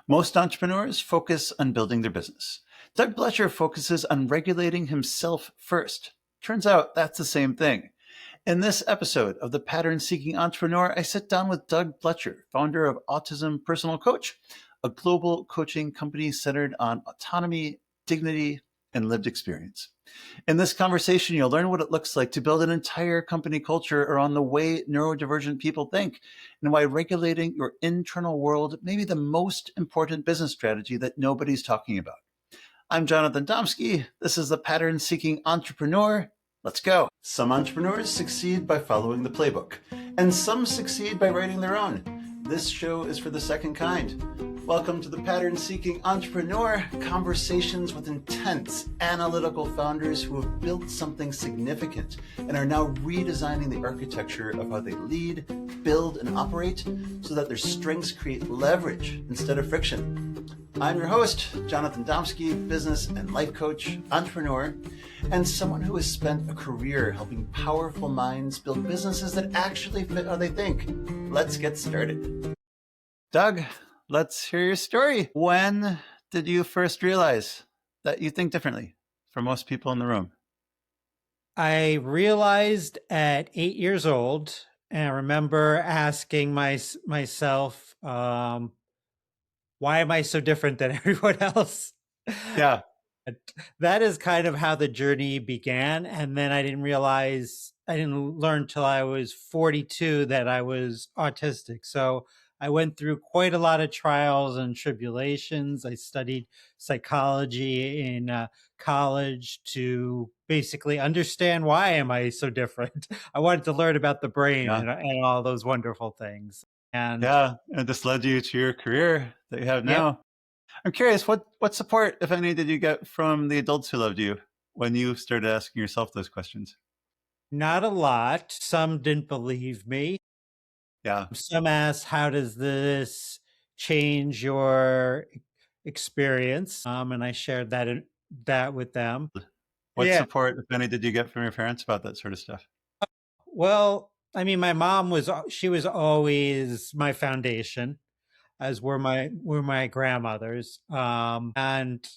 Most entrepreneurs focus on building their business. Doug Blecher focuses on regulating himself first. Turns out that's the same thing. In this episode of The Pattern Seeking Entrepreneur, I sit down with Doug Blecher, founder of Autism Personal Coach, a global coaching company centered on autonomy, dignity, and lived experience. In this conversation, you'll learn what it looks like to build an entire company culture around the way neurodivergent people think and why regulating your internal world may be the most important business strategy that nobody's talking about. I'm Jonathan Domsky. This is The Pattern Seeking Entrepreneur. Let's go. Some entrepreneurs succeed by following the playbook, and some succeed by writing their own. This show is for the second kind. Welcome to The Pattern Seeking Entrepreneur, conversations with intense, analytical founders who have built something significant and are now redesigning the architecture of how they lead, build, and operate so that their strengths create leverage instead of friction. I'm your host, Jonathan Domsky, business and life coach, entrepreneur, and someone who has spent a career helping powerful minds build businesses that actually fit how they think. Let's get started. Doug, let's hear your story. When did you first realize that you think differently from most people in the room? I realized at 8 years old, and I remember asking myself, why am I so different than everyone else? Yeah. That is kind of how the journey began. And then I didn't learn till I was 42 that I was autistic. So I went through quite a lot of trials and tribulations. I studied psychology in college to basically understand why am I so different. I wanted to learn about the brain and all those wonderful things. And this led you to your career that you have now. Yep. I'm curious, what support, if any, did you get from the adults who loved you when you started asking yourself those questions? Not a lot. Some didn't believe me. Yeah. Some asked, how does this change your experience? And I shared that with them. What Yeah. support, if any, did you get from your parents about that sort of stuff? Well, I mean, my mom was always my foundation, as were my grandmothers. And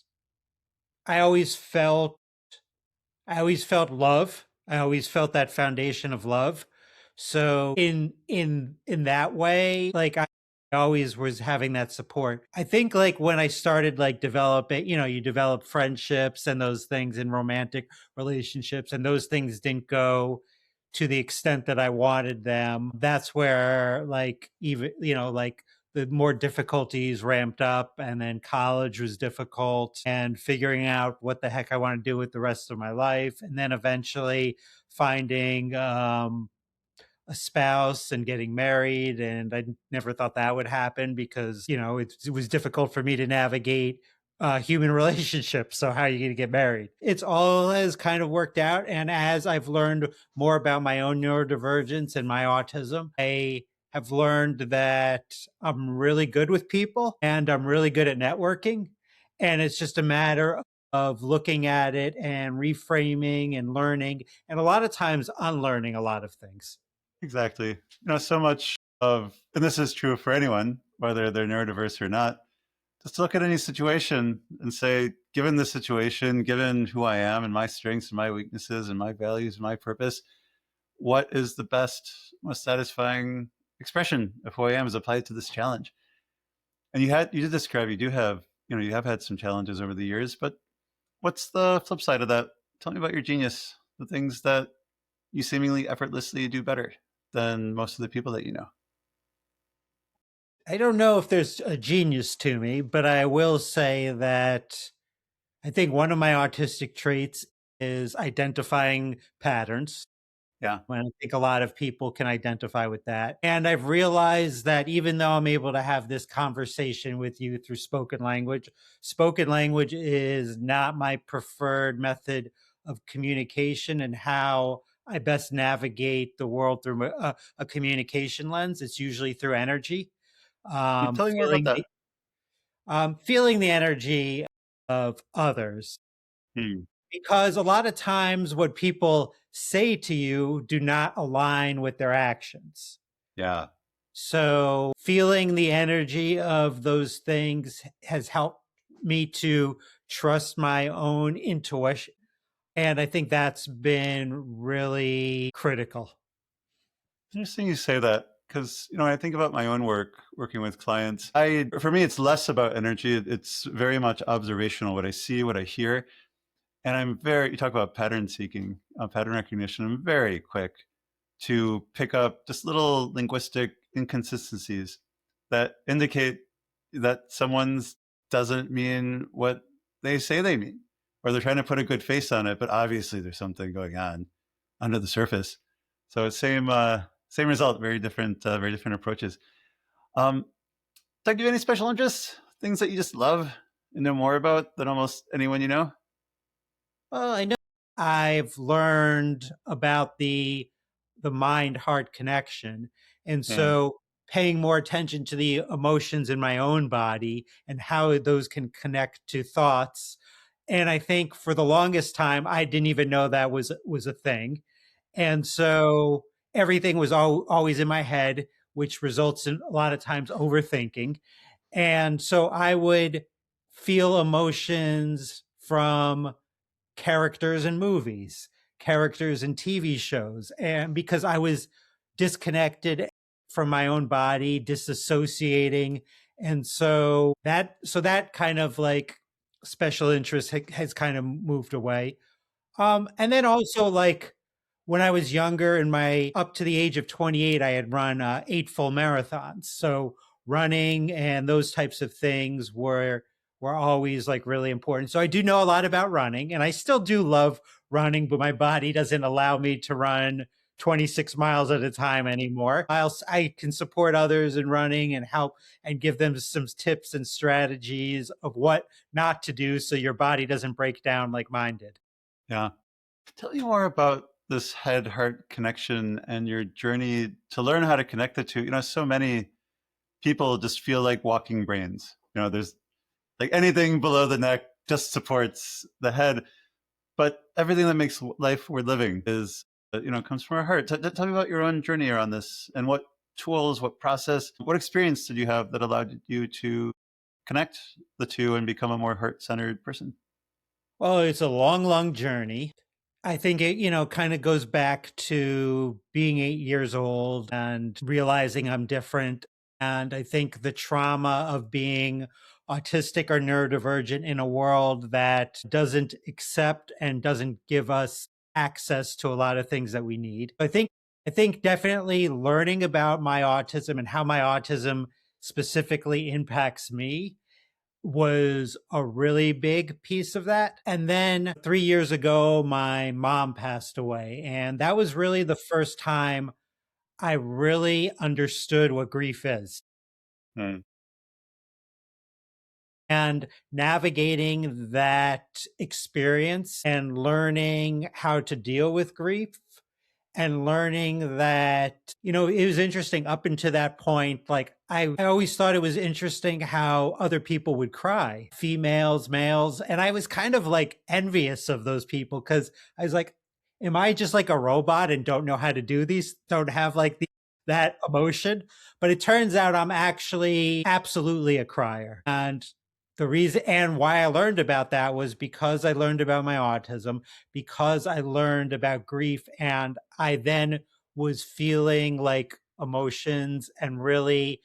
I always felt love. I always felt that foundation of love. So in that way, like I always was having that support. I think like when I started like developing, you develop friendships and those things in romantic relationships, and those things didn't go to the extent that I wanted them. That's where like even, like the more difficulties ramped up, and then college was difficult and figuring out what the heck I want to do with the rest of my life. And then eventually finding a spouse and getting married. And I never thought that would happen because, it was difficult for me to navigate human relationships. So how are you going to get married? It's all has kind of worked out. And as I've learned more about my own neurodivergence and my autism, I have learned that I'm really good with people and I'm really good at networking. And it's just a matter of looking at it and reframing and learning, and a lot of times unlearning a lot of things. Exactly. So much of, and this is true for anyone, whether they're neurodiverse or not, just look at any situation and say, given this situation, given who I am and my strengths and my weaknesses and my values and my purpose, what is the best, most satisfying expression of who I am as applied to this challenge? And you did describe, you have had some challenges over the years, but what's the flip side of that? Tell me about your genius, the things that you seemingly effortlessly do better than most of the people that you know. I don't know if there's a genius to me, but I will say that I think one of my autistic traits is identifying patterns. Yeah. And I think a lot of people can identify with that. And I've realized that even though I'm able to have this conversation with you through spoken language is not my preferred method of communication and how I best navigate the world through a communication lens. It's usually through energy. Tell me more about that. Feeling the energy of others. Because a lot of times what people say to you do not align with their actions. Yeah. So feeling the energy of those things has helped me to trust my own intuition. And I think that's been really critical. Interesting you say that because when I think about my own work, working with clients, for me it's less about energy. It's very much observational. What I see, what I hear, and you talk about pattern seeking, pattern recognition. I'm very quick to pick up just little linguistic inconsistencies that indicate that someone's doesn't mean what they say they mean, or they're trying to put a good face on it, but obviously there's something going on under the surface. So it's same result, very different approaches. Um, Doug, do you have any special interests, things that you just love and know more about than almost anyone you know? Well, I know I've learned about the mind heart connection. And Yeah, so paying more attention to the emotions in my own body and how those can connect to thoughts. And I think for the longest time I didn't even know that was a thing. And so everything was always in my head, which results in a lot of times overthinking. And so I would feel emotions from characters in movies, characters in TV shows. And because I was disconnected from my own body, disassociating. And so that kind of like special interest has kind of moved away. And then also like when I was younger, in my up to the age of 28, I had run 8 full marathons. So running and those types of things were always like really important. So I do know a lot about running, and I still do love running, but my body doesn't allow me to run 26 miles at a time anymore. I can support others in running and help and give them some tips and strategies of what not to do so your body doesn't break down like mine did. yeah. Tell me more about this head heart connection and your journey to learn how to connect the two. So many people just feel like walking brains. There's like anything below the neck just supports the head, but everything that makes life worth living comes from our heart. Tell me about your own journey around this and what tools, what process, what experience did you have that allowed you to connect the two and become a more heart centered person? Well, it's a long, long journey. I think it, kind of goes back to being 8 years old and realizing I'm different. And I think the trauma of being autistic or neurodivergent in a world that doesn't accept and doesn't give us access to a lot of things that we need. I think definitely learning about my autism and how my autism specifically impacts me was a really big piece of that. And then 3 years ago, my mom passed away. And that was really the first time I really understood what grief is. Hmm. And navigating that experience and learning how to deal with grief and learning that, it was interesting up until that point. Like I always thought it was interesting how other people would cry, females, males. And I was kind of like envious of those people because I was like, am I just like a robot and don't know how to do these? Don't have like that emotion? But it turns out I'm actually absolutely a crier. And the reason and why I learned about that was because I learned about my autism, because I learned about grief, and I then was feeling like emotions and really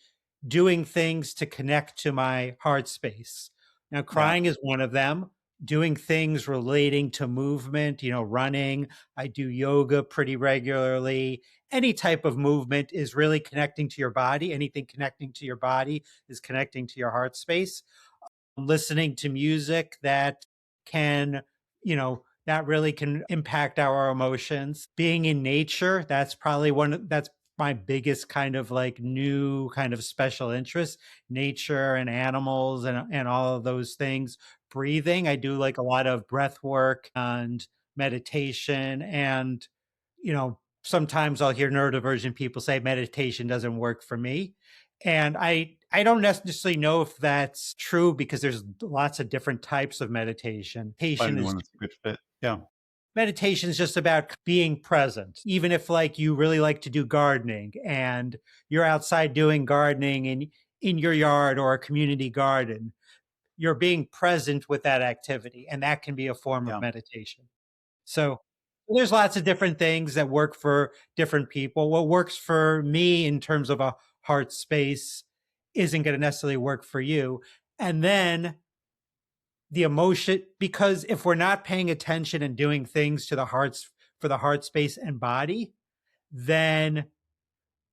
doing things to connect to my heart space. Now, Yeah. crying is one of them. Doing things relating to movement, running. I do yoga pretty regularly. Any type of movement is really connecting to your body. Anything connecting to your body is connecting to your heart space. Listening to music that can, that really can impact our emotions. Being in nature, that's my biggest kind of like new kind of special interest. Nature and animals and all of those things. Breathing, I do like a lot of breath work and meditation. And, sometimes I'll hear neurodivergent people say meditation doesn't work for me. And I don't necessarily know if that's true because there's lots of different types of meditation. Meditation Finding is one that's a good fit. Yeah. meditation is just about being present. Even if like you really like to do gardening and you're outside doing gardening in your yard or a community garden, you're being present with that activity. And that can be a form of Yeah. meditation. So there's lots of different things that work for different people. What works for me in terms of a heart space isn't going to necessarily work for you. And then the emotion, because if we're not paying attention and doing things to the hearts for the heart space and body, then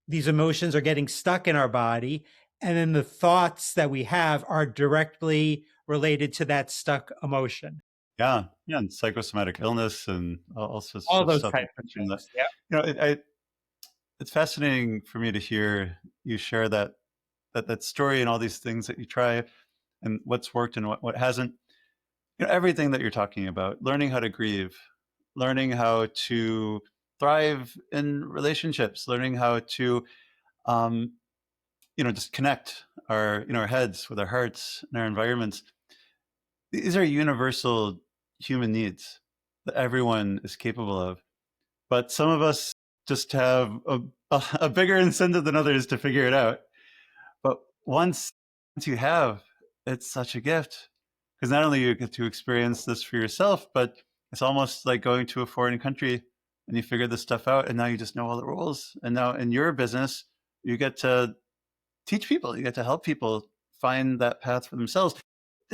these emotions are getting stuck in our body. And then the thoughts that we have are directly related to that stuck emotion. Yeah. Yeah. And psychosomatic illness and all sorts All of those stuff that types of comes from that. things. Yeah. It's fascinating for me to hear you share that story and all these things that you try and what's worked and what hasn't. Everything that you're talking about, learning how to grieve, learning how to thrive in relationships, learning how to, um, just connect our heads with our hearts and our environments. These are universal human needs that everyone is capable of. But some of us just have a bigger incentive than others to figure it out. But once you have, it's such a gift because not only you get to experience this for yourself, but it's almost like going to a foreign country and you figure this stuff out, and now you just know all the rules. And now in your business, you get to teach people, you get to help people find that path for themselves.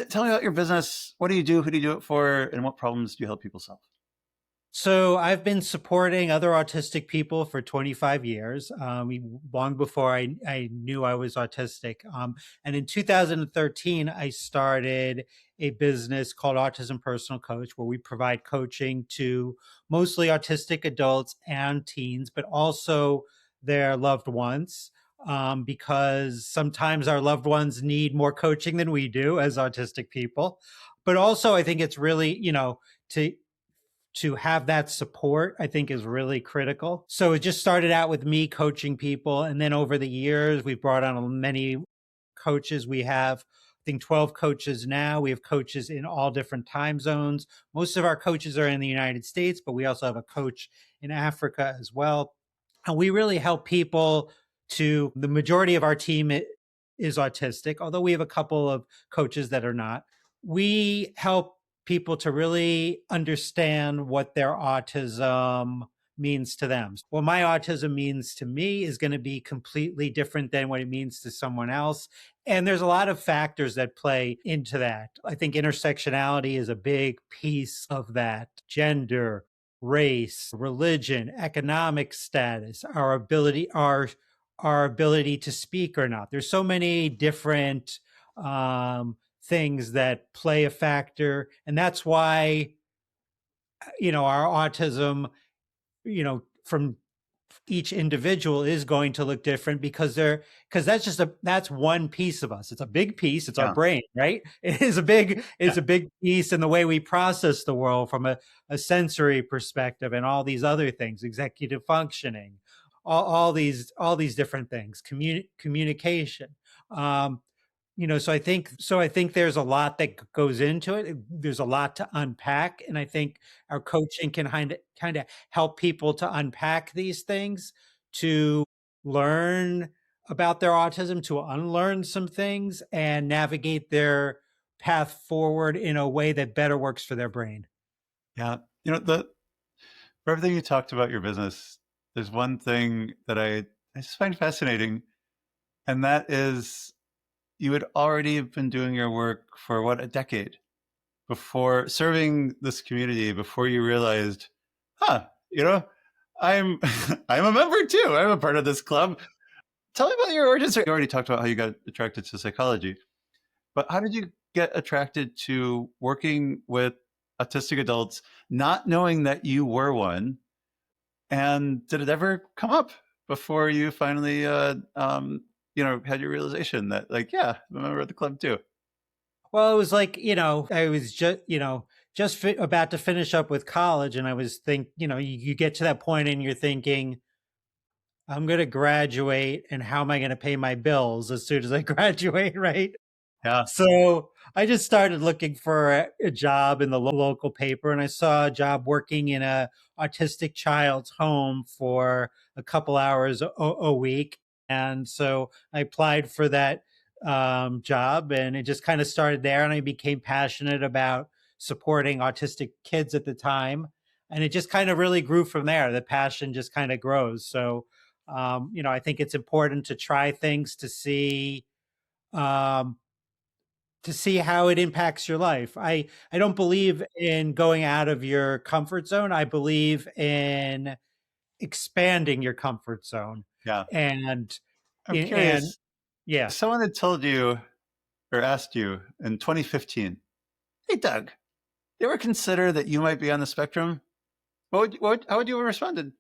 Tell me about your business. What do you do? Who do you do it for? And what problems do you help people solve? So I've been supporting other autistic people for 25 years, long before I knew I was autistic. And in 2013, I started a business called Autism Personal Coach, where we provide coaching to mostly autistic adults and teens, but also their loved ones. Because sometimes our loved ones need more coaching than we do as autistic people. But also, I think it's really, to have that support, I think is really critical. So it just started out with me coaching people. And then over the years, we've brought on many coaches. We have, I think, 12 coaches now. We have coaches in all different time zones. Most of our coaches are in the United States, but we also have a coach in Africa as well. And we really help people the majority of our team is autistic, although we have a couple of coaches that are not. We help people to really understand what their autism means to them. What my autism means to me is going to be completely different than what it means to someone else. And there's a lot of factors that play into that. I think intersectionality is a big piece of that. Gender, race, religion, economic status, our ability to speak or not. There's so many different things that play a factor, and that's why our autism, from each individual is going to look different because that's one piece of us. It's a big piece. It's our Yeah. brain, right? It's a big piece in the way we process the world from a sensory perspective and all these other things, executive functioning, all these different things, communication. So I think there's a lot that goes into it. There's a lot to unpack, and I think our coaching can kind of help people to unpack these things, to learn about their autism, to unlearn some things, and navigate their path forward in a way that better works for their brain. Yeah. For everything you talked about your business, there's one thing that I just find fascinating, and that is you had already been doing your work for what, a decade before serving this community, before you realized, huh, I'm I'm a member too. I'm a part of this club. Tell me about your origins. You already talked about how you got attracted to psychology, but how did you get attracted to working with autistic adults, not knowing that you were one? And did it ever come up before you finally, had your realization that, like, yeah, I'm a member of the club too? Well, it was like, I was about to finish up with college, and I was you get to that point and you're thinking, I'm going to graduate, and how am I going to pay my bills as soon as I graduate, right? Yeah. So I just started looking for a job in the local paper, and I saw a job working in a autistic child's home for a couple hours a week. And so I applied for that job, and it just kind of started there. And I became passionate about supporting autistic kids at the time. And it just kind of really grew from there. The passion just kind of grows. So, I think it's important to try things um, to see how it impacts your life. I don't believe in going out of your comfort zone. I believe in expanding your comfort zone. Yeah. And I'm and curious, yeah. if someone had told you or asked you in 2015, hey, Doug, you ever consider that you might be on the spectrum? How would you have responded?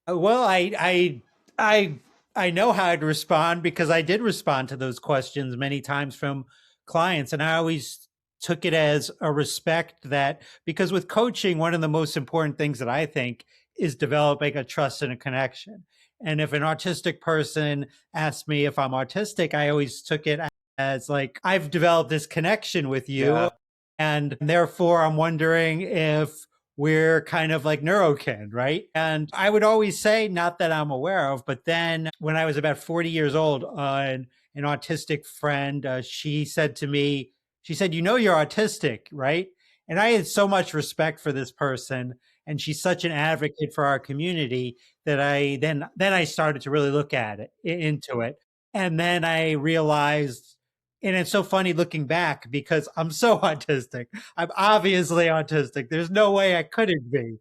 Well, I I know how to respond because I did respond to those questions many times from clients, and I always took it as a respect that because with coaching, one of the most important things that I think is developing a trust and a connection. And if an autistic person asks me if I'm autistic, I always took it as like I've developed this connection with you, Yeah. and therefore I'm wondering if we're kind of like neurokin, right? And I would always say, not that I'm aware of, but then when I was about 40 years old, an autistic friend, she said to me, she said, you're autistic, right? And I had so much respect for this person. And she's such an advocate for our community that then I started to really look at it, into it. And then I realized, and it's so funny looking back because I'm so autistic. I'm obviously autistic. There's no way I couldn't be.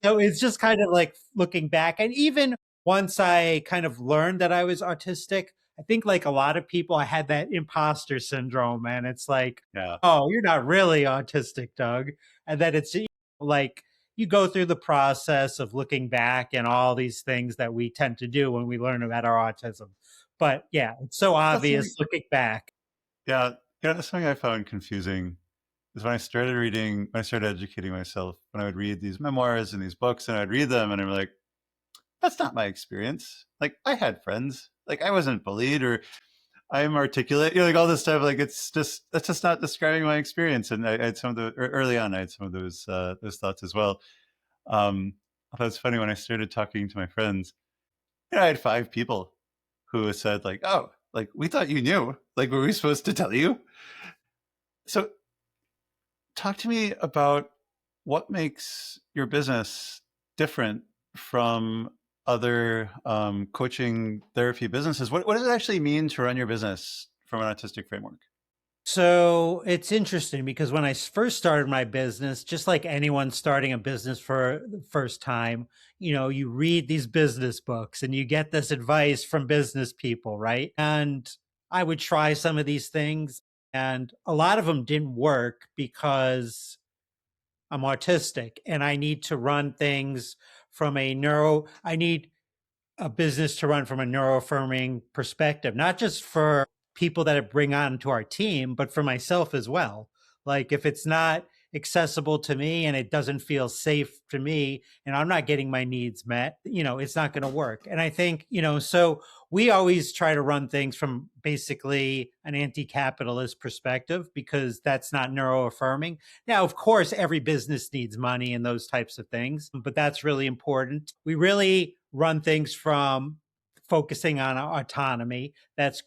So it's just kind of like looking back. And even once I kind of learned that I was autistic, I think like a lot of people, I had that imposter syndrome. And it's like, Yeah. oh, you're not really autistic, Doug. And then it's like you go through the process of looking back and all these things that we tend to do when we learn about our autism. But yeah, it's so That's obvious something, looking back. yeah. Yeah. That's something I found confusing is when I started reading, when I started educating myself, when I would read these memoirs and these books and I'd read them and I'm like, that's not my experience. Like I had friends, like I wasn't bullied or I'm articulate, like all this stuff. Like that's just not describing my experience. And I had some of the early on, I had some of those thoughts as well. I thought it's funny when I started talking to my friends. I had 5 people who said like, "Oh, like we thought you knew. Like, were we supposed to tell you?" So, talk to me about what makes your business different from other coaching therapy businesses. What does it actually mean to run your business from an autistic framework? So it's interesting because when I first started my business, just like anyone starting a business for the first time, you read these business books and you get this advice from business people, right? And I would try some of these things, and a lot of them didn't work because I'm autistic and I need to run things from I need a business to run from a neuroaffirming perspective, not just for people that I bring on to our team, but for myself as well. Like if it's not accessible to me and it doesn't feel safe to me and I'm not getting my needs met, it's not going to work. And I think, so we always try to run things from basically an anti-capitalist perspective because that's not neuroaffirming. Now, of course, every business needs money and those types of things, but that's really important. We really run things from focusing on autonomy. That's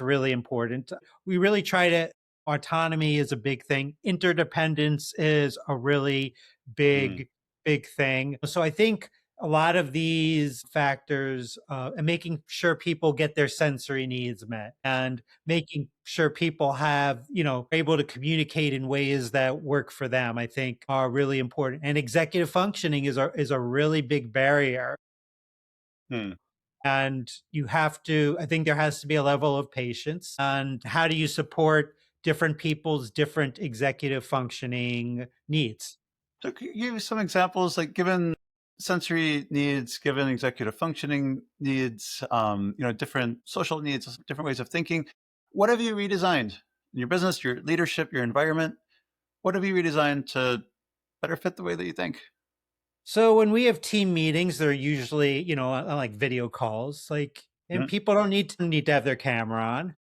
really important. We really try to autonomy is a big thing. Interdependence is a really Mm, big thing. So I think a lot of these factors and making sure people get their sensory needs met and making sure people have able to communicate in ways that work for them, I think are really important. And executive functioning is a really big barrier, mm. and I think there has to be a level of patience. And how do you support different people's different executive functioning needs? So, could you give some examples, like given sensory needs, given executive functioning needs, different social needs, different ways of thinking? What have you redesigned in your business, your leadership, your environment? What have you redesigned to better fit the way that you think? So when we have team meetings, they're usually, like video calls, like, and Mhm. people don't need to have their camera on.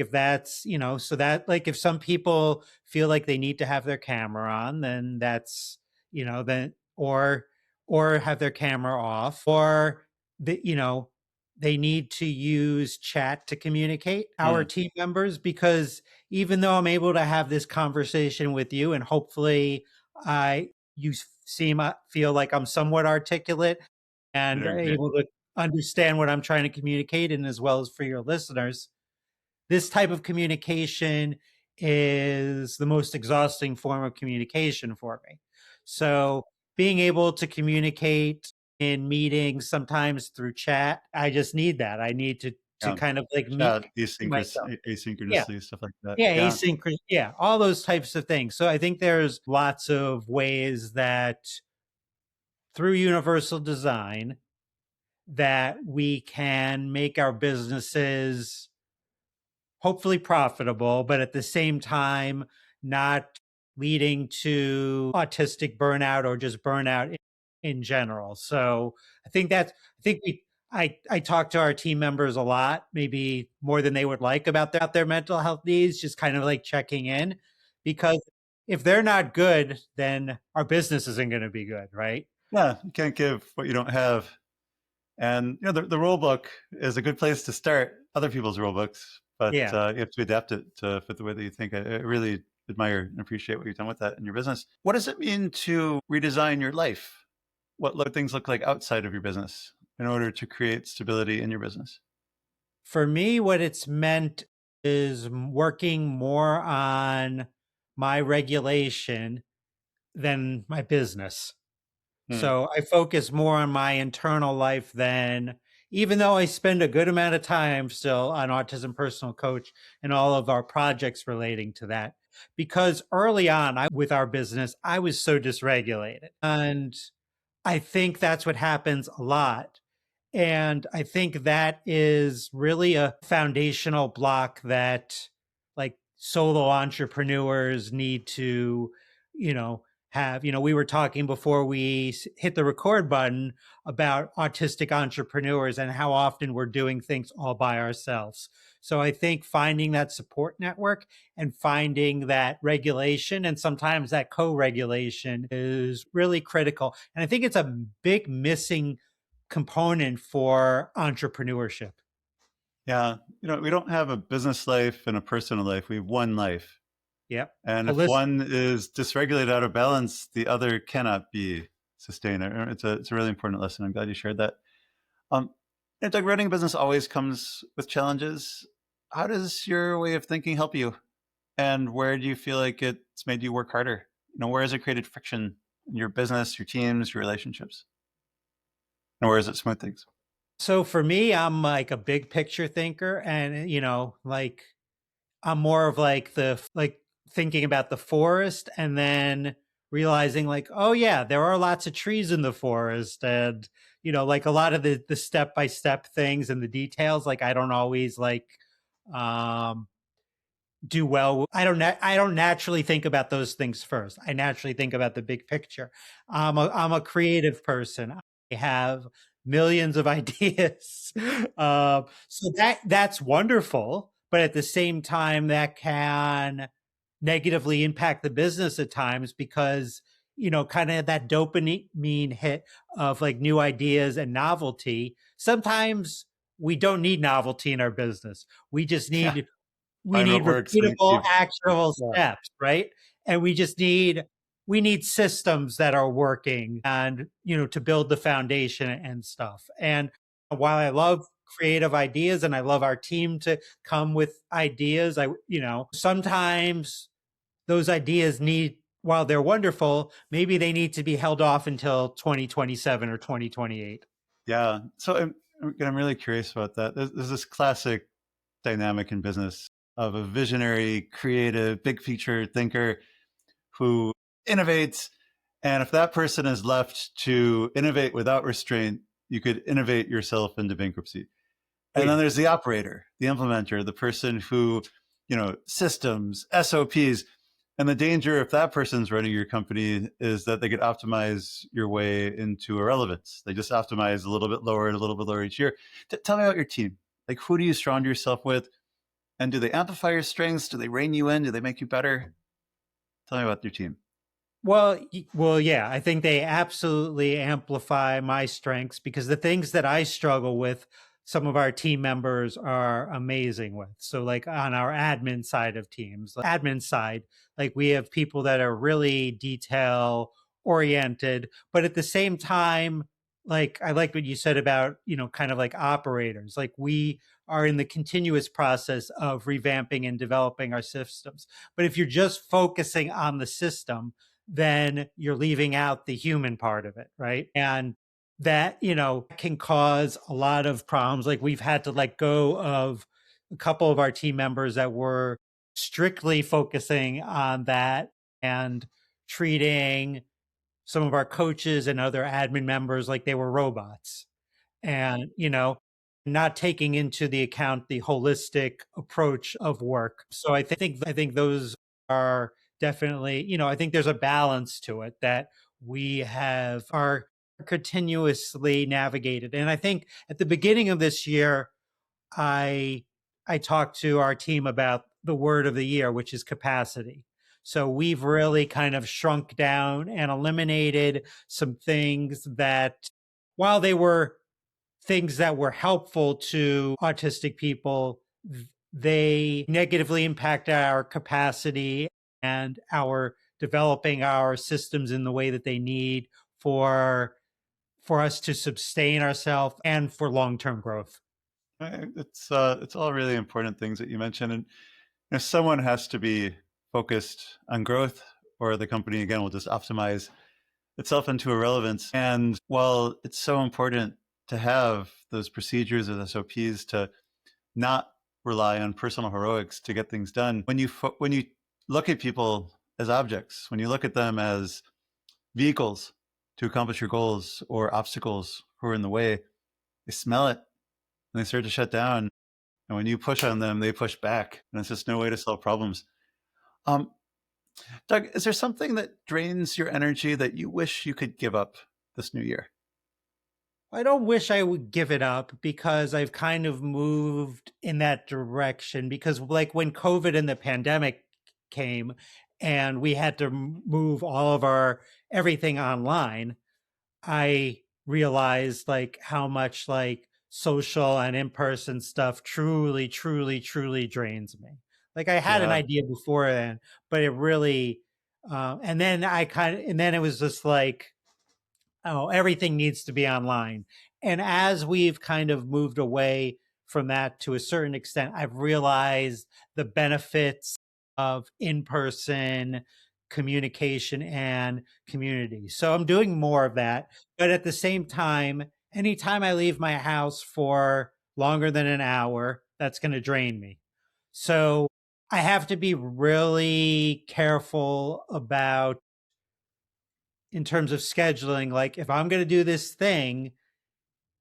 if that's, so that like if some people feel like they need to have their camera on, then that's, then or have their camera off, or they need to use chat to communicate, our Mm, team members, because even though I'm able to have this conversation with you and hopefully I you feel like I'm somewhat articulate and very great. able to understand what I'm trying to communicate, and as well as for your listeners, this type of communication is the most exhausting form of communication for me. So being able to communicate in meetings, sometimes through chat, I just need that. I need to Yeah. kind of like meet Chat, myself. Yeah. asynchronously, stuff like that. Yeah, Yeah. asynchronous. Yeah, all those types of things. So I think there's lots of ways that through universal design that we can make our businesses hopefully profitable, but at the same time, not leading to autistic burnout or just burnout in general. So I think I talk to our team members a lot, maybe more than they would like about their mental health needs, just kind of like checking in, because if they're not good, then our business isn't going to be good, right? Yeah. You can't give what you don't have. And the rule book is a good place to start other people's rule books, but Yeah. you have to adapt it to fit the way that you think. I really admire and appreciate what you've done with that in your business. What does it mean to redesign your life? What things look like outside of your business in order to create stability in your business? For me, what it's meant is working more on my regulation than my business. Hmm. So I focus more on my internal life than, even though I spend a good amount of time still on Autism Personal Coach and all of our projects relating to that. Because early on with our business, I was so dysregulated. And I think that's what happens a lot. And I think that is really a foundational block that like solo entrepreneurs need to, have. We were talking before we hit the record button about autistic entrepreneurs and how often we're doing things all by ourselves. So I think finding that support network and finding that regulation and sometimes that co-regulation is really critical. And I think it's a big missing component for entrepreneurship. Yeah. We don't have a business life and a personal life. We have one life. Yep. And if Holistic. one is dysregulated, out of balance, the other cannot be sustained. It's a really important lesson. I'm glad you shared that. Um, Doug, running a business always comes with challenges. How does your way of thinking help you? And where do you feel like it's made you work harder? Where has it created friction in your business, your teams, your relationships? And where has it smoothed things? So for me, I'm like a big picture thinker, and like I'm more of like like thinking about the forest and then realizing like, oh yeah, there are lots of trees in the forest, and like a lot of the step by step things and the details, like I don't always like um do well. I don't naturally think about those things first. I naturally think about the big picture. I'm a creative person. I have millions of ideas. So that's wonderful, but at the same time, that can negatively impact the business at times because kind of that dopamine hit of like new ideas and novelty. Sometimes we don't need novelty in our business. We just Yeah, need we find what need works and repeatable, keep. actionable Yeah, steps, right? And we need systems that are working and, to build the foundation and stuff. And while I love creative ideas and I love our team to come with ideas, sometimes those ideas while they're wonderful, maybe they need to be held off until 2027 or 2028. yeah. So I'm really curious about that. There's this classic dynamic in business of a visionary, creative, big picture thinker who innovates. And if that person is left to innovate without restraint, you could innovate yourself into bankruptcy. Oh, And then yeah. there's the operator, the implementer, the person who, systems, SOPs. And the danger if that person's running your company is that they could optimize your way into irrelevance. They just optimize a little bit lower and a little bit lower each year. Tell me about your team. Like, who do you surround yourself with? And do they amplify your strengths? Do they rein you in? Do they make you better? Tell me about your team. Well, yeah, I think they absolutely amplify my strengths because the things that I struggle with, some of our team members are amazing with. So, like on our admin side of teams, admin side, like we have people that are really detail oriented, but at the same time, like I like what you said about, kind of like operators. Like we are in the continuous process of revamping and developing our systems. But if you're just focusing on the system, then you're leaving out the human part of it, right? And that, can cause a lot of problems. Like we've had to let go of a couple of our team members that were strictly focusing on that and treating some of our coaches and other admin members like they were robots. And, not taking into the account the holistic approach of work. So I think those are definitely, I think there's a balance to it that we have are continuously navigated. And I think at the beginning of this year, I I talked to our team about the word of the year, which is capacity. So we've really kind of shrunk down and eliminated some things that, while they were things that were helpful to autistic people, they negatively impact our capacity and our developing our systems in the way that they need for for us to sustain ourselves and for long-term growth. It's all really important things that you mentioned, and someone has to be focused on growth, or the company again will just optimize itself into irrelevance. And while it's so important to have those procedures or SOPs to not rely on personal heroics to get things done, when you look at people as objects, when you look at them as vehicles to accomplish your goals or obstacles who are in the way, they smell it and they start to shut down. And when you push on them, they push back, and it's just no way to solve problems. Um, Doug, is there something that drains your energy that you wish you could give up this new year? I don't wish I would give it up because I've kind of moved in that direction. Because, like, when COVID and the pandemic came and we had to move all of our everything online, I realized like how much like social and in-person stuff truly, truly, truly drains me. Like I had an Yeah. idea before then, but it really, and then it was just like, oh, everything needs to be online. And as we've kind of moved away from that to a certain extent, I've realized the benefits of in person communication and community. So I'm doing more of that. But at the same time, anytime I leave my house for longer than an hour, that's going to drain me. So I have to be really careful about, in terms of scheduling, like if I'm going to do this thing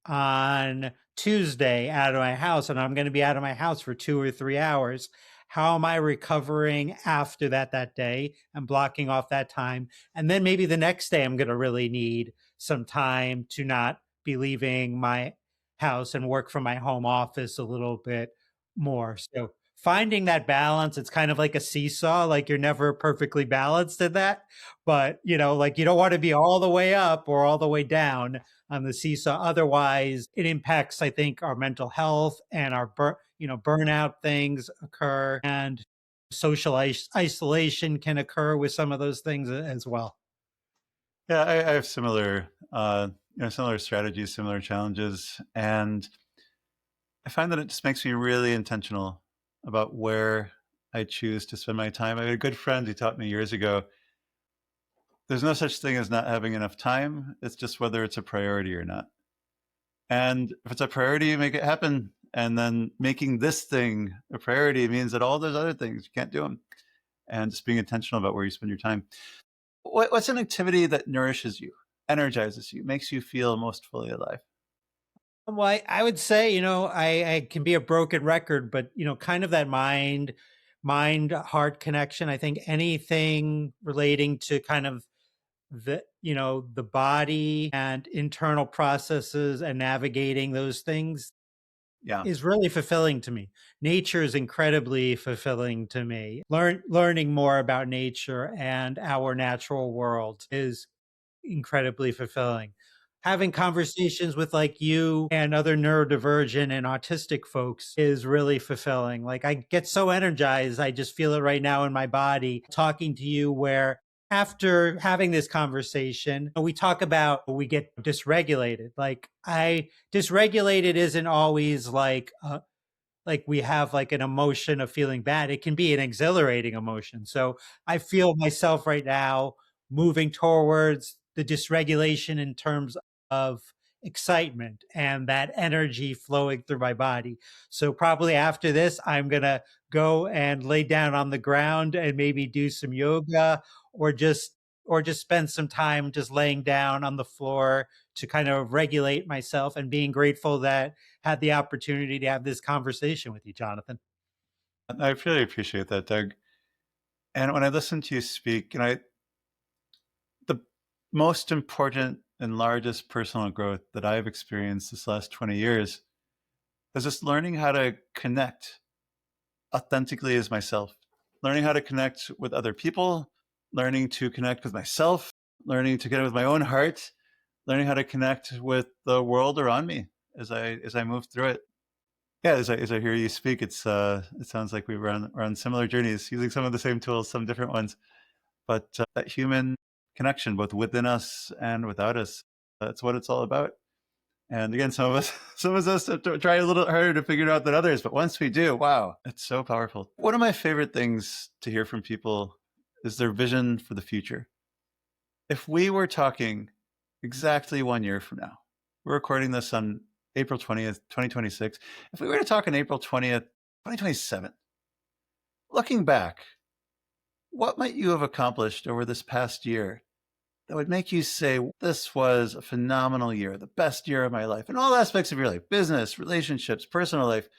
on Tuesday out of my house and I'm going to be out of my house for 2 or 3 hours, how am I recovering after that day and blocking off that time? And then maybe the next day I'm going to really need some time to not be leaving my house and work from my home office a little bit more. So finding that balance, it's kind of like a seesaw, like you're never perfectly balanced in that, but like you don't want to be all the way up or all the way down on the seesaw. Otherwise, it impacts, I think, our mental health, and our burnout things occur, and social isolation can occur with some of those things as well. Yeah, I have similar strategies, similar challenges, and I find that it just makes me really intentional about where I choose to spend my time. I had a good friend who taught me years ago, there's no such thing as not having enough time. It's just whether it's a priority or not. And if it's a priority, you make it happen. And then making this thing a priority means that all those other things, you can't do them. And just being intentional about where you spend your time. What's an activity that nourishes you, energizes you, makes you feel most fully alive? Well, I would say, I can be a broken record, but kind of that mind heart connection. I think anything relating to kind of the body and internal processes and navigating those things, Yeah. is really fulfilling to me. Nature is incredibly fulfilling to me. Learning more about nature and our natural world is incredibly fulfilling. Having conversations with like you and other neurodivergent and autistic folks is really fulfilling. Like I get so energized. I just feel it right now in my body talking to you where after having this conversation, we talk about we get dysregulated. Like I dysregulated isn't always like we have like an emotion of feeling bad. It can be an exhilarating emotion. So I feel myself right now moving towards the dysregulation in terms of excitement and that energy flowing through my body. So probably after this, I'm going to go and lay down on the ground and maybe do some yoga or just spend some time just laying down on the floor to kind of regulate myself and being grateful that had the opportunity to have this conversation with you, Jonathan. I really appreciate that, Doug. And when I listen to you speak, the most important and largest personal growth that I've experienced this last 20 years is just learning how to connect authentically as myself, learning how to connect with other people, learning to connect with myself, learning to connect with my own heart, learning how to connect with the world around me as I move through it. Yeah, as I hear you speak, it sounds like we're on similar journeys, using some of the same tools, some different ones, but that human connection, both within us and without us, that's what it's all about. And again, some of us have to try a little harder to figure it out than others, but once we do, wow, it's so powerful. One of my favorite things to hear from people is their vision for the future. If we were talking exactly 1 year from now, we're recording this on April 20th, 2026. If we were to talk on April 20th, 2027, looking back, what might you have accomplished over this past year that would make you say, this was a phenomenal year, the best year of my life, in all aspects of your life, business, relationships, personal life?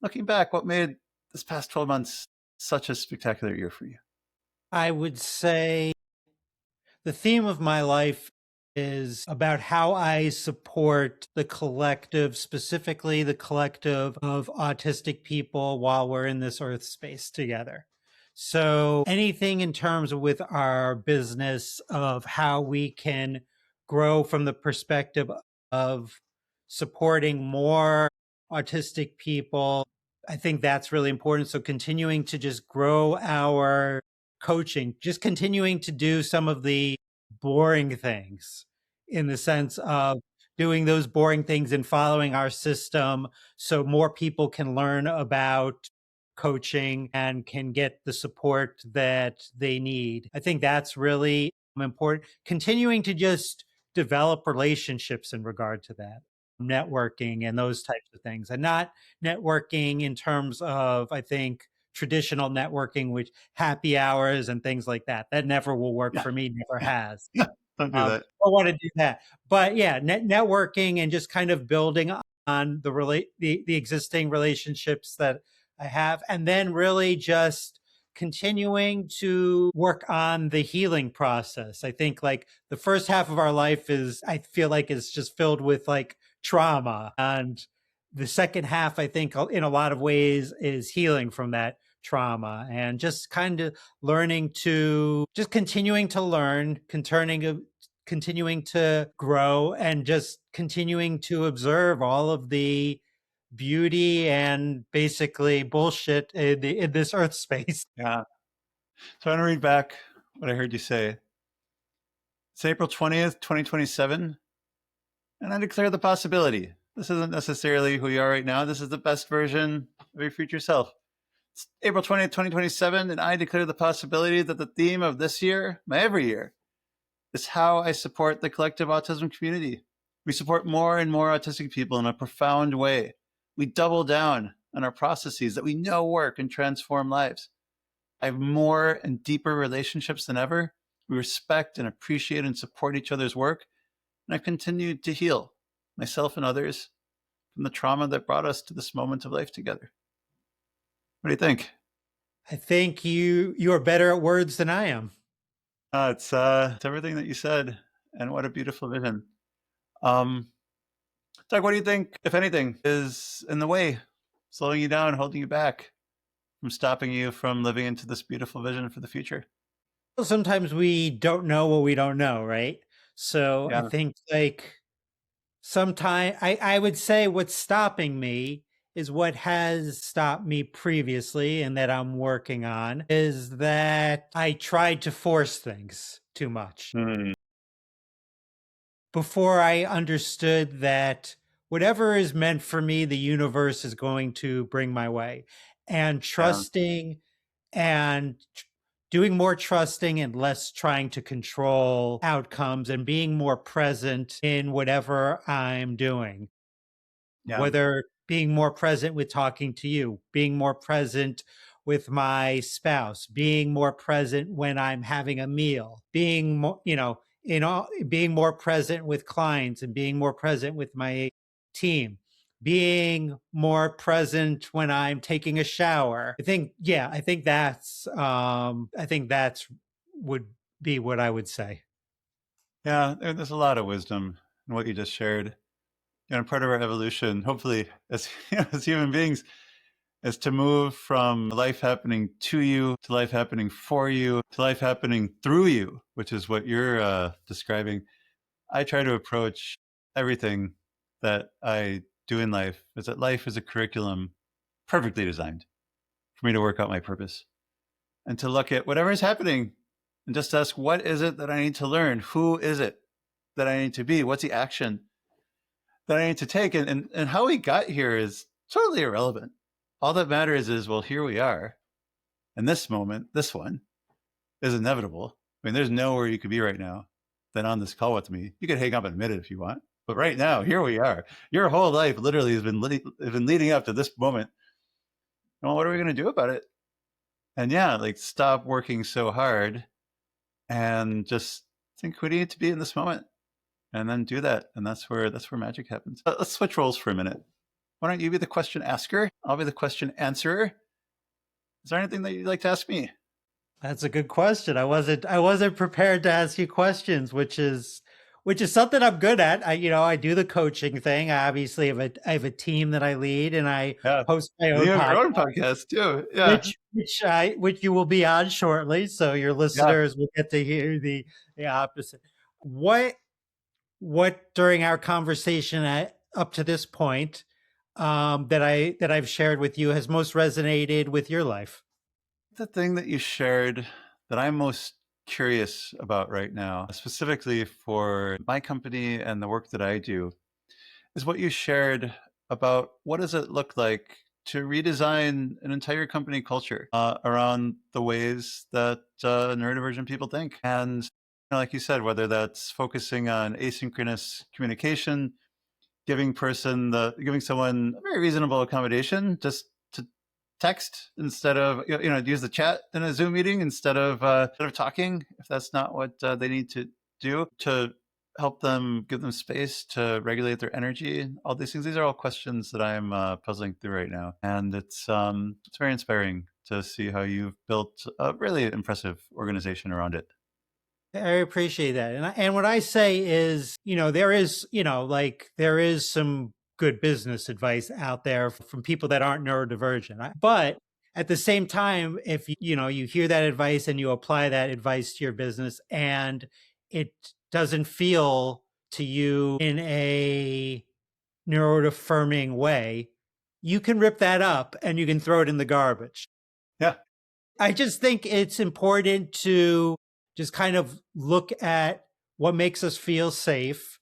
Looking back, what made this past 12 months such a spectacular year for you? I would say the theme of my life is about how I support the collective, specifically the collective of autistic people while we're in this earth space together. So anything in terms of with our business of how we can grow from the perspective of supporting more autistic people, I think that's really important. So continuing to just grow our coaching, just continuing to do some of the boring things in the sense of doing those boring things and following our system so more people can learn about coaching and can get the support that they need. I think that's really important. Continuing to just develop relationships in regard to that, networking and those types of things, and not networking in terms of, I think, traditional networking, which happy hours and things like that. That never will work Yeah, for me, never yeah, has. don't do that. I want to do that. But yeah, networking and just kind of building on the existing relationships that I have, and then really just continuing to work on the healing process. I think like the first half of our life is, I feel like, is just filled with like trauma, and the second half, I think, in a lot of ways, is healing from that trauma and just kind of learning to just continuing to learn, continuing to grow, and just continuing to observe all of the beauty and basically bullshit in this earth space. Yeah. So I'm going to read back what I heard you say. It's April 20th, 2027, and I declare the possibility. This isn't necessarily who you are right now. This is the best version of your future self. It's April 20th, 2027, and I declare the possibility that the theme of this year, my every year, is how I support the collective autism community. We support more and more autistic people in a profound way. We double down on our processes that we know work and transform lives. I have more and deeper relationships than ever. We respect and appreciate and support each other's work. And I've continued to heal myself and others from the trauma that brought us to this moment of life together. What do you think? I think you are better at words than I am. It's everything that you said, and what a beautiful vision. Um, Doug, what do you think, if anything, is in the way, slowing you down, holding you back from stopping you from living into this beautiful vision for the future? Well, sometimes we don't know what we don't know, right? So I Yeah. think like sometime I would say what's stopping me is what has stopped me previously and that I'm working on is that I tried to force things too much Hmm. before I understood that whatever is meant for me, the universe is going to bring my way. And Yeah. trusting and doing more trusting and less trying to control outcomes and being more present in whatever I'm doing, Yeah. whether being more present with talking to you, being more present with my spouse, being more present when I'm having a meal, being more, being more present with clients and being more present with my team, being more present when I'm taking a shower. I think that's would be what I would say. Yeah. There's a lot of wisdom in what you just shared. Part of our evolution, hopefully, as as human beings, is to move from life happening to you to life happening for you to life happening through you, which is what you're describing. I try to approach everything that I do in life as that life is a curriculum perfectly designed for me to work out my purpose and to look at whatever is happening and just ask, what is it that I need to learn? Who is it that I need to be? What's the action that I need to take? And how we got here is totally irrelevant. All that matters is, well, here we are. And this moment, this one, is inevitable. I mean, there's nowhere you could be right now than on this call with me. You could hang up in a minute if you want. But right now, here we are. Your whole life literally has been leading up to this moment. Well, what are we going to do about it? And yeah, like stop working so hard and just think, who do you need to be in this moment? And then do that. And that's where magic happens. Let's switch roles for a minute. Why don't you be the question asker? I'll be the question answerer. Is there anything that you'd like to ask me? That's a good question. I wasn't prepared to ask you questions, which is something I'm good at. I do the coaching thing. I have a team that I lead and I Yeah. host my And you own have your podcast, own podcast too. Yeah. which you will be on shortly, so your Yeah. listeners will get to hear the opposite. What what during our conversation up to this point that I've shared with you has most resonated with your life? The thing that you shared that I'm most curious about right now, specifically for my company and the work that I do, is what you shared about what does it look like to redesign an entire company culture around the ways that neurodivergent people think. And like you said, whether that's focusing on asynchronous communication, giving someone a very reasonable accommodation just to text instead of use the chat in a Zoom meeting instead of talking if that's not what they need to do, to help them, give them space to regulate their energy. All these things, these are all questions that I'm puzzling through right now, and it's very inspiring to see how you've built a really impressive organization around it. I appreciate that. And what I say is, there is some good business advice out there from people that aren't neurodivergent. But at the same time, if you hear that advice and you apply that advice to your business and it doesn't feel to you in a neuroaffirming way, you can rip that up and you can throw it in the garbage. Yeah. I just think it's important to just kind of look at what makes us feel safe.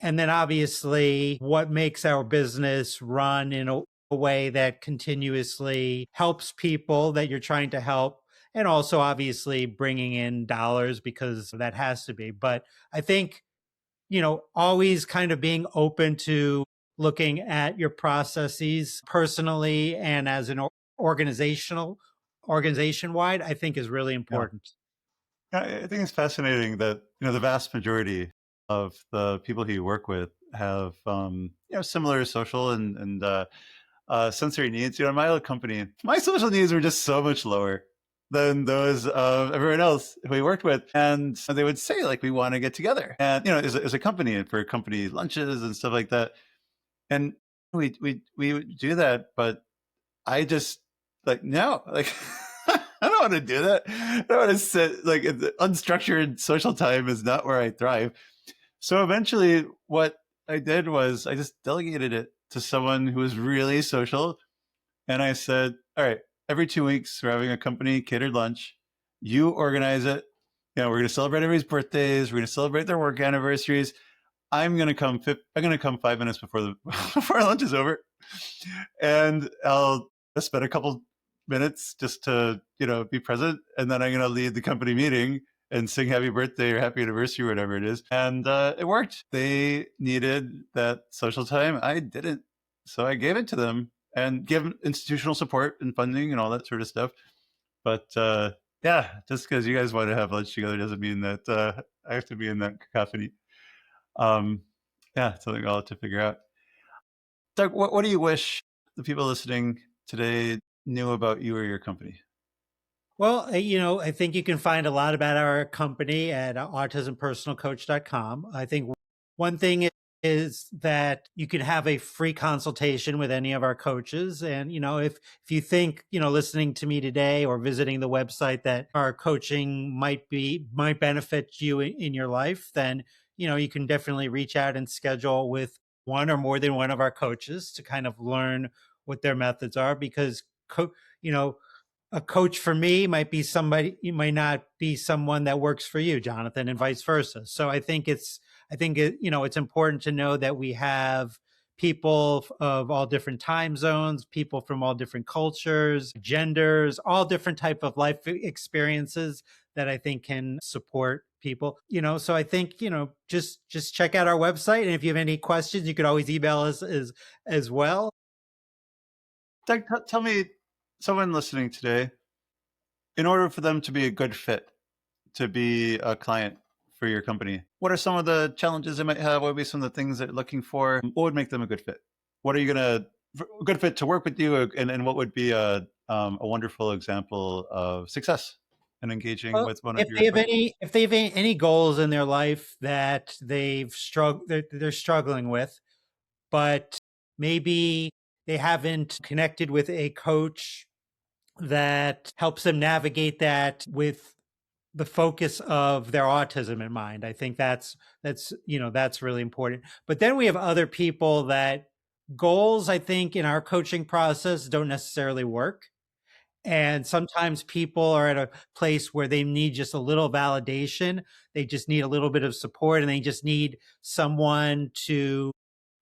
And then obviously what makes our business run in a way that continuously helps people that you're trying to help. And also obviously bringing in dollars because that has to be. But I think, always kind of being open to looking at your processes personally and as an organization wide, I think is really Yeah. important. I think it's fascinating that the vast majority of the people who you work with have similar social and sensory needs. In my old company, my social needs were just so much lower than those of everyone else who we worked with, and they would say like, we want to get together, and as a company and for company lunches and stuff like that. And we would do that, but I just like no, like I don't want to do that. I don't want to sit like unstructured social time is not where I thrive. So eventually, what I did was I just delegated it to someone who was really social, and I said, "All right, every 2 weeks we're having a company catered lunch. You organize it. We're going to celebrate everybody's birthdays. We're going to celebrate their work anniversaries. I'm going to come 5 minutes before the before lunch is over, and I'll spend a couple minutes just to be present, and then I'm going to lead the company meeting and sing happy birthday or happy anniversary, whatever it is. And it worked. They needed that social time. I didn't, so I gave it to them and give institutional support and funding and all that sort of stuff. But yeah, just because you guys want to have lunch together doesn't mean that I have to be in that cacophony. Yeah, something I'll have to figure out. Doug, what do you wish the people listening today knew about you or your company? Well, I think you can find a lot about our company at autismpersonalcoach.com. I think one thing is that you can have a free consultation with any of our coaches. And, if you think, listening to me today or visiting the website that our coaching might benefit you in your life, then, you can definitely reach out and schedule with one or more than one of our coaches to kind of learn what their methods are because, you know, a coach for me might be somebody, you might not be someone that works for you, Jonathan, and vice versa. So it's important to know that we have people of all different time zones, people from all different cultures, genders, all different type of life experiences that I think can support people. So I think, just check out our website. And if you have any questions, you could always email us as well. Doug, tell me, someone listening today, in order for them to be a good fit, to be a client for your company, what are some of the challenges they might have? What would be some of the things they're looking for? What would make them a good fit? What are you a good fit to work with you? And what would be a wonderful example of success in engaging Well, with one of if your they have coaches? any goals in their life that they're struggling with, but maybe they haven't connected with a coach that helps them navigate that with the focus of their autism in mind. I think that's really important. But then we have other people that goals, I think, in our coaching process don't necessarily work. And sometimes people are at a place where they need just a little validation. They just need a little bit of support and they just need someone to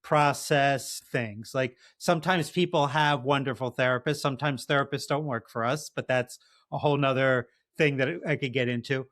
process things. Like sometimes people have wonderful therapists. Sometimes therapists don't work for us, but that's a whole nother thing that I could get into.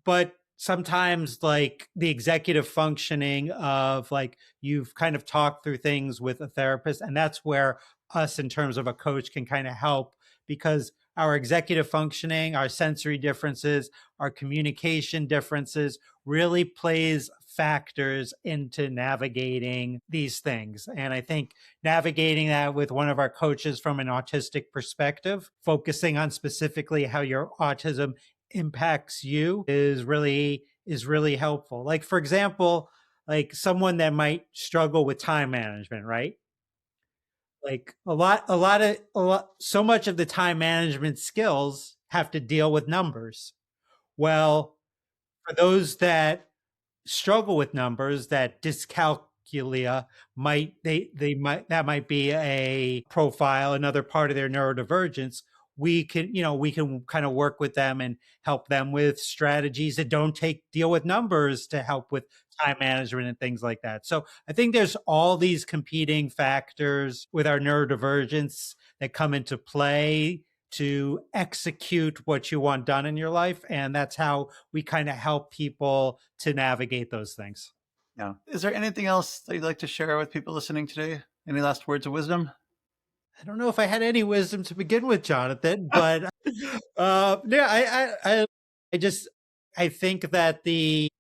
But sometimes like the executive functioning of like you've kind of talked through things with a therapist, and that's where us in terms of a coach can kind of help because our executive functioning, our sensory differences, our communication differences really plays factors into navigating these things. And I think navigating that with one of our coaches from an autistic perspective, focusing on specifically how your autism impacts you is really helpful. Like for example, like someone that might struggle with time management, right? Like so much of the time management skills have to deal with numbers. Well, for those that struggle with numbers, that dyscalculia might that might be a profile, another part of their neurodivergence. We can kind of work with them and help them with strategies that don't deal with numbers to help with time management and things like that. So I think there's all these competing factors with our neurodivergence that come into play to execute what you want done in your life. And that's how we kind of help people to navigate those things. Yeah. Is there anything else that you'd like to share with people listening today? Any last words of wisdom? I don't know if I had any wisdom to begin with, Jonathan, but yeah, I just I think that the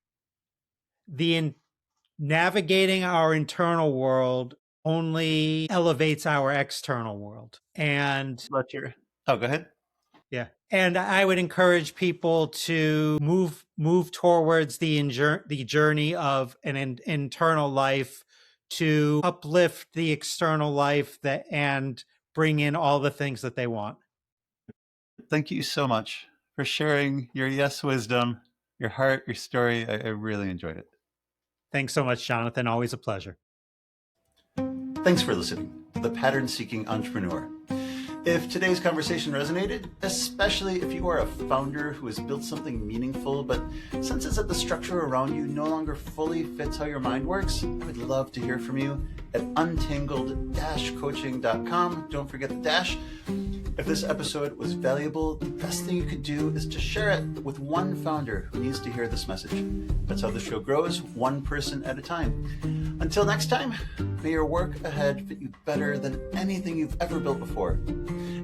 navigating our internal world only elevates our external world. And Let your Oh, go ahead. yeah. And I would encourage people to move towards the journey of an internal life to uplift the external life and bring in all the things that they want. Thank you so much for sharing your yes wisdom, your heart, your story. I really enjoyed it. Thanks so much, Jonathan. Always a pleasure. Thanks for listening to The Pattern Seeking Entrepreneur. If today's conversation resonated, especially if you are a founder who has built something meaningful, but senses that the structure around you no longer fully fits how your mind works, I would love to hear from you at untangled-coaching.com. Don't forget the dash. If this episode was valuable, the best thing you could do is to share it with one founder who needs to hear this message. That's how the show grows, one person at a time. Until next time, may your work ahead fit you better than anything you've ever built before.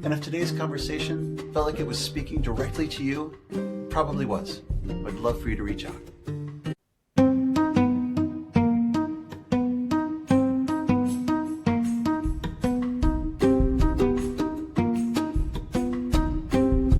And if today's conversation felt like it was speaking directly to you, it probably was. I'd love for you to reach out.